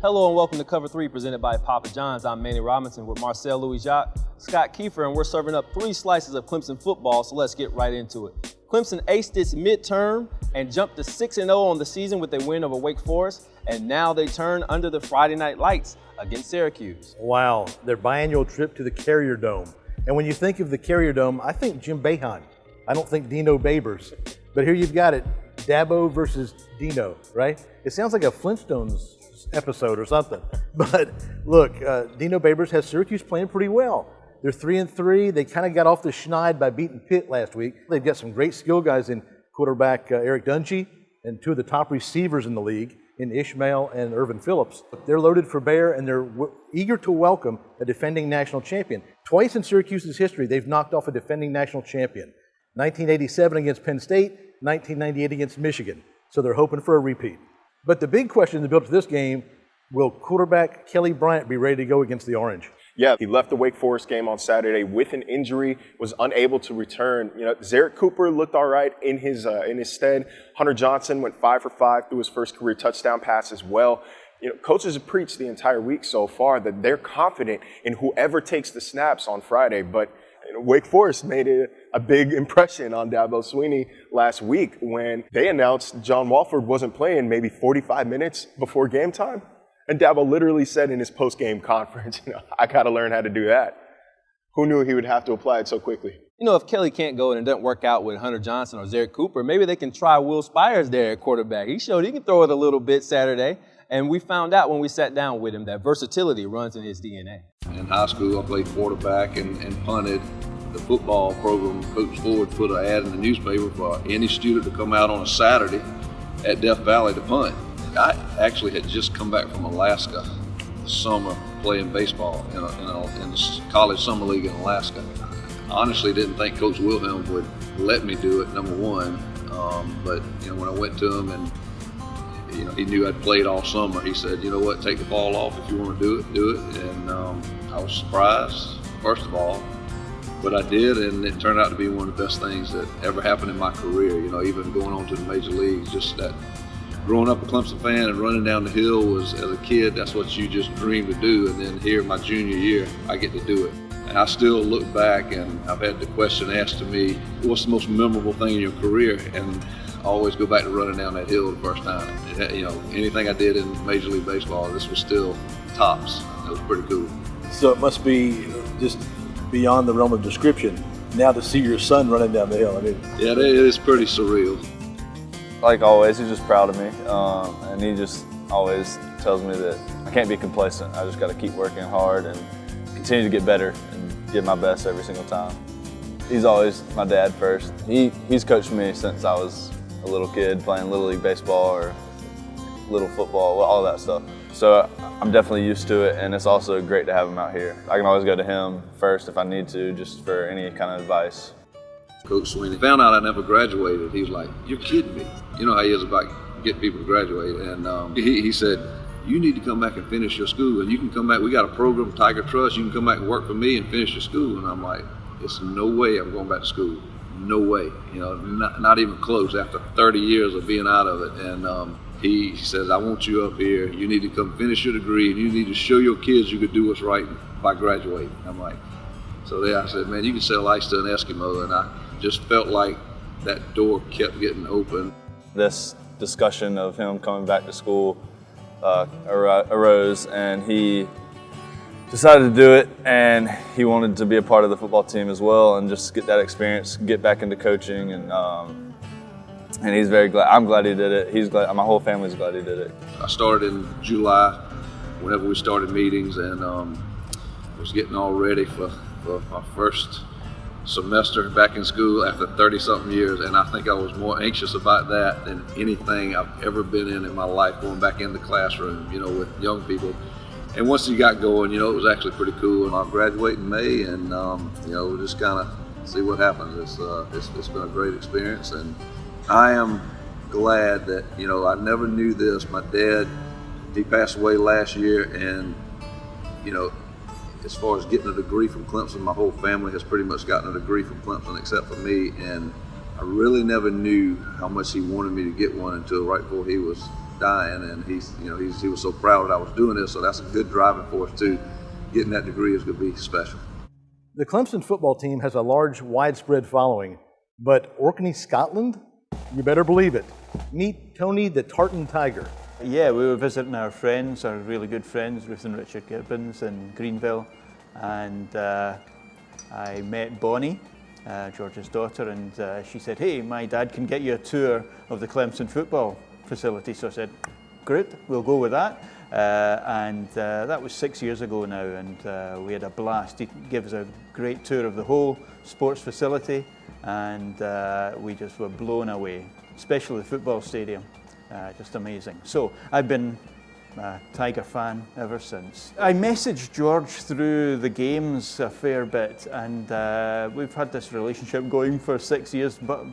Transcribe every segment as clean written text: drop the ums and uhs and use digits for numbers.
Hello and welcome to Cover 3 presented by Papa John's. I'm Manny Robinson with Marcel Louis-Jacques, Scott Kiefer, and we're serving up 3 slices of Clemson football, so let's get right into it. Clemson aced its midterm and jumped to 6-0 on the season with a win over Wake Forest, and now they turn under the Friday night lights against Syracuse. Wow, their biannual trip to the Carrier Dome. And when you think of the Carrier Dome, I think Jim Boeheim. I don't think Dino Babers. But here you've got it, Dabo versus Dino, right? It sounds like a Flintstones episode or something. But look, Dino Babers has Syracuse playing pretty well. They're 3-3. They kind of got off the schneid by beating Pitt last week. They've got some great skill guys in quarterback Eric Dungy and 2 of the top receivers in the league in Ishmael and Irvin Phillips. They're loaded for bear, and they're eager to welcome a defending national champion. Twice in Syracuse's history, they've knocked off a defending national champion. 1987 against Penn State, 1998 against Michigan. So they're hoping for a repeat. But the big question that built to this game, will quarterback Kelly Bryant be ready to go against the Orange? Yeah, he left the Wake Forest game on Saturday with an injury, was unable to return. You know, Zarek Cooper looked all right in his stead. Hunter Johnson went 5 for 5 through his first career touchdown pass as well. You know, coaches have preached the entire week so far that they're confident in whoever takes the snaps on Friday, but Wake Forest made a big impression on Dabo Swinney last week when they announced John Walford wasn't playing maybe 45 minutes before game time. And Dabo literally said in his post-game conference, I got to learn how to do that. Who knew he would have to apply it so quickly? You know, if Kelly can't go and it doesn't work out with Hunter Johnson or Zarek Cooper, maybe they can try Will Spiers there at quarterback. He showed he can throw it a little bit Saturday. And we found out when we sat down with him that versatility runs in his DNA. In high school, I played quarterback and punted. The football program, Coach Ford put an ad in the newspaper for any student to come out on a Saturday at Death Valley to punt. I actually had just come back from Alaska this summer playing baseball in the college summer league in Alaska. I honestly didn't think Coach Wilhelm would let me do it, number one. But when I went to him and he knew I'd played all summer, he said, you know what, take the fall off if you want to do it, do it. And I was surprised, first of all, but I did, and it turned out to be one of the best things that ever happened in my career. Even going on to the major leagues, just that growing up a Clemson fan and running down the hill was, as a kid, that's what you just dreamed to do. And then here, my junior year, I get to do it. And I still look back, and I've had the question asked to me, what's the most memorable thing in your career? And I always go back to running down that hill the first time. Anything I did in Major League Baseball, this was still tops. It was pretty cool. So it must be just beyond the realm of description now to see your son running down the hill. Yeah, it is pretty surreal. Like always, he's just proud of me, and he just always tells me that I can't be complacent. I just got to keep working hard and continue to get better and give my best every single time. He's always my dad first. He's coached me since I was a little kid playing Little League baseball or little football, all that stuff. So I'm definitely used to it, and it's also great to have him out here. I can always go to him first if I need to, just for any kind of advice. Coach Swinney found out I never graduated. He was like, you're kidding me. You know how he is about getting people to graduate. And he said, you need to come back and finish your school, and you can come back. We got a program, Tiger Trust. You can come back and work for me and finish your school. And I'm like, it's no way I'm going back to school. No way. Not even close after 30 years of being out of it. And he says, I want you up here. You need to come finish your degree, and you need to show your kids you could do what's right by graduating. I'm like, so there I said, man, you can sell ice to an Eskimo. And I just felt like that door kept getting open. This discussion of him coming back to school arose, and he decided to do it, and he wanted to be a part of the football team as well and just get that experience, get back into coaching, and he's very glad. I'm glad he did it. He's glad. My whole family's glad he did it. I started in July, whenever we started meetings, and was getting all ready for my first semester back in school after 30-something years, and I think I was more anxious about that than anything I've ever been in my life, going back in the classroom, with young people. And once you got going, it was actually pretty cool. And I'll graduate in May, and we'll just kind of see what happens. It's been a great experience, and I am glad that I never knew this. My dad, he passed away last year, and as far as getting a degree from Clemson, my whole family has pretty much gotten a degree from Clemson except for me, and I really never knew how much he wanted me to get one until right before he was dying, and he was so proud that I was doing this. So that's a good driving force too. Getting that degree is going to be special. The Clemson football team has a large, widespread following, but Orkney, Scotland? You better believe it. Meet Tony the Tartan Tiger. Yeah, we were visiting our friends, our really good friends, Ruth and Richard Gibbons in Greenville, and I met Bonnie, George's daughter, and she said, "Hey, my dad can get you a tour of the Clemson football facility." So I said, "Great, we'll go with that." That was 6 years ago now, and we had a blast. He gave us a great tour of the whole sports facility, and we just were blown away, especially the football stadium. Just amazing. So I've been a Tiger fan ever since. I messaged George through the games a fair bit, and we've had this relationship going for 6 years, but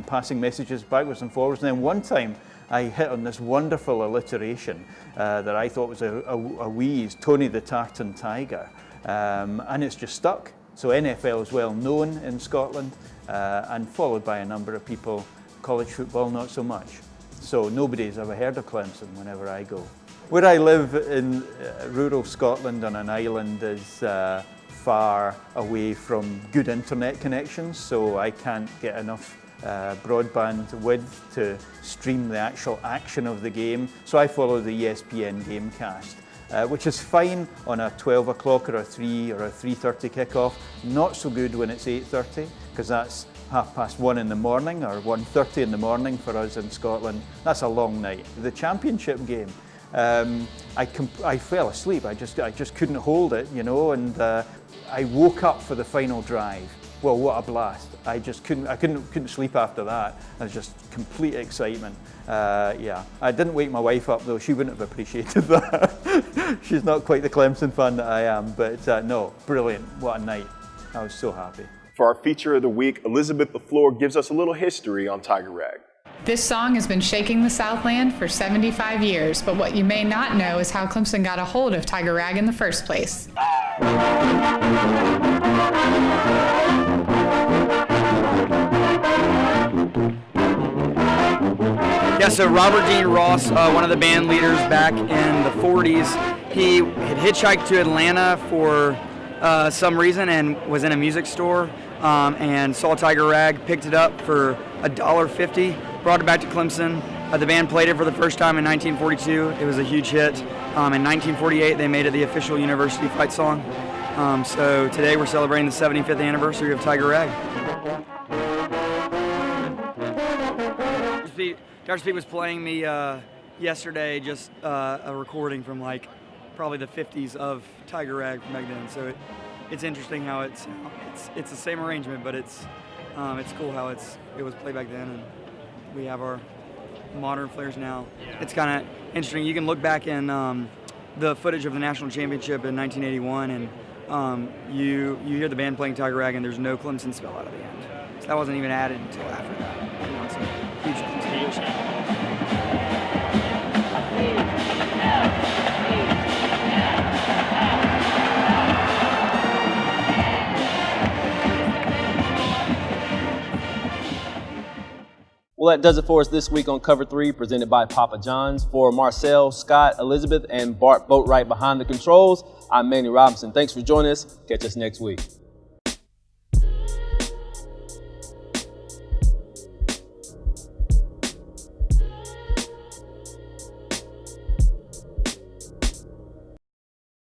passing messages backwards and forwards. And then one time I hit on this wonderful alliteration that I thought was a wheeze, Tony the Tartan Tiger, and it's just stuck. So NFL is well known in Scotland, and followed by a number of people. College football, not so much. So nobody's ever heard of Clemson whenever I go. Where I live in rural Scotland on an island is far away from good internet connections, so I can't get enough broadband width to stream the actual action of the game. So I follow the ESPN Gamecast, which is fine on a 12 o'clock or a 3 or a 3:30 kickoff. Not so good when it's 8:30, because that's 1:30 in the morning or 1:30 in the morning for us in Scotland. That's a long night. The championship game, I fell asleep. I just couldn't hold it, you know, and I woke up for the final drive. Well, what a blast! I couldn't sleep after that. It was just complete excitement. Yeah, I didn't wake my wife up though. She wouldn't have appreciated that. She's not quite the Clemson fan that I am, but no, brilliant! What a night! I was so happy. For our feature of the week, Elizabeth LaFleur gives us a little history on Tiger Rag. This song has been shaking the Southland for 75 years, but what you may not know is how Clemson got a hold of Tiger Rag in the first place. Yeah, so Robert Dean Ross, one of the band leaders back in the 40s, he had hitchhiked to Atlanta for some reason and was in a music store and saw Tiger Rag, picked it up for $1.50, brought it back to Clemson. The band played it for the first time in 1942. It was a huge hit. In 1948, they made it the official university fight song. So today we're celebrating the 75th anniversary of Tiger Rag. Dr. Speed was playing me yesterday, just a recording from like probably the 50s of Tiger Rag from back then. So it's interesting how it's the same arrangement, but it's cool how it was played back then, and we have our modern flares now. It's kind of interesting. You can look back in the footage of the national championship in 1981, and you hear the band playing Tiger Rag, and there's no Clemson spell out of the end. So that wasn't even added until after that. You know, it's a huge continuation. Well, that does it for us this week on Cover 3, presented by Papa John's. For Marcel, Scott, Elizabeth, and Bart Boatwright behind the controls, I'm Manny Robinson. Thanks for joining us. Catch us next week.